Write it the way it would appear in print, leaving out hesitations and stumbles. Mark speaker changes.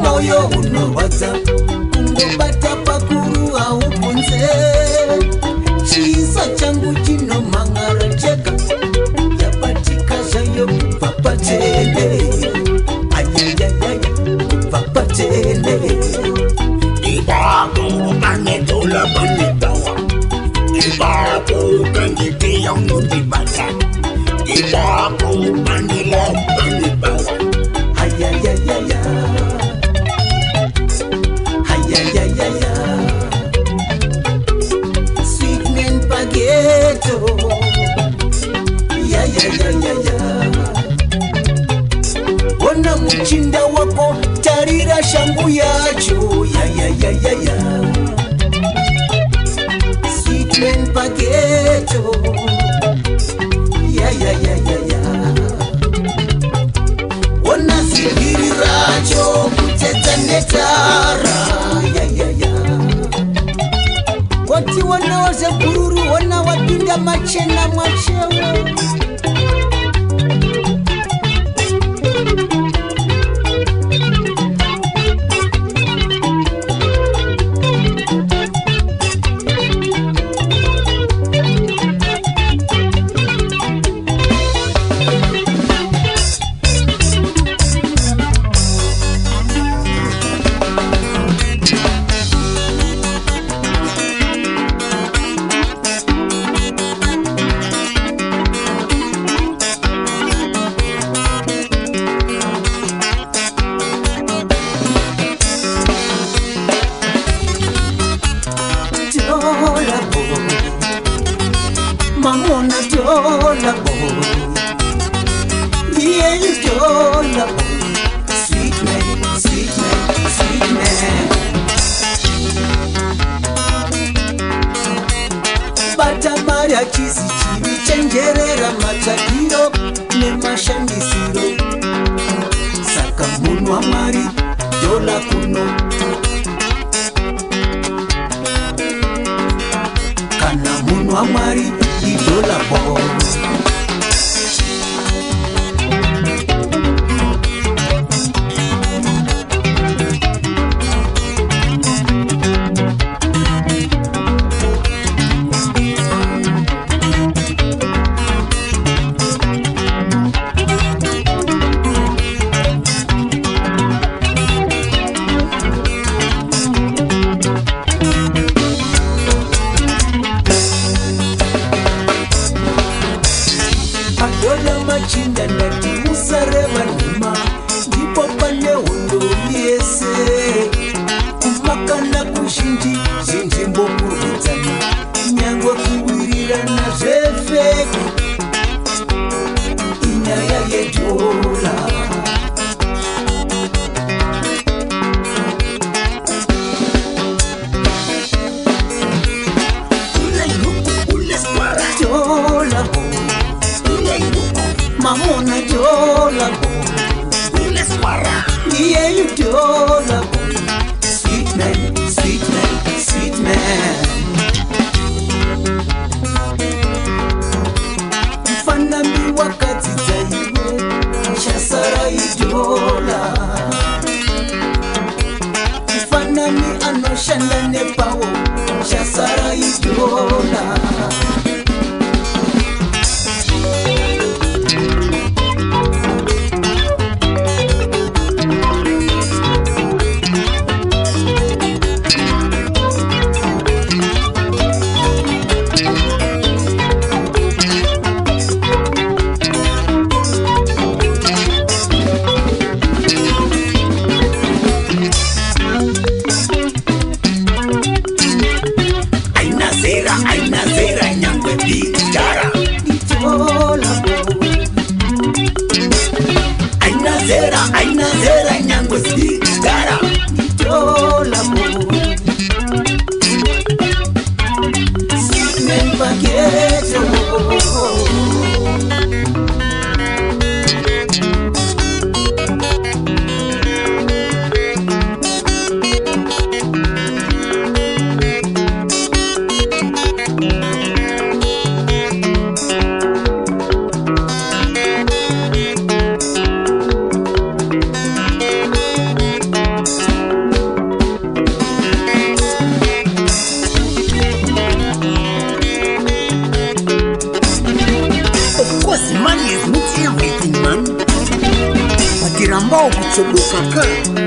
Speaker 1: moyo unorwadza kungobata pakuru haukunze chiso changu chinomangara chega yabatika zvayo kubva patende ayayayaya kubva patende ibapo kanetola panetawa ibapo kanditia mundibata ibapo pandila pandibawa ayayayaya Ona muchinda wako tarira shangu yacho ya Sweet man pageto ya Ona sibiri racho kuteta netara ya Wati wana waze bururu wana wapinda machena mwachewe Mamona Jola boy, yeah you Jola boy, sweet man, sweet man, sweet man. Bata Maria kisi chivi chengerera matakiro ne mashandisiro. Saka munwa mari Jola kuno. Kana munwa mari Jola boy. Adola machinda ndati musareva nima ndipo pane hondo yese kumakana kuzhinji zinzvimbo kurwidzana nyangwe kuwirirana zvefeki inyaya yejola Mamona Jola boy, yeah you Jola boy, sweet man, sweet man, sweet man. Mfana mi wakati zaiwe, shasara ijola. Mfana mi anoshanda nepawo, shasara ijola. small with your look.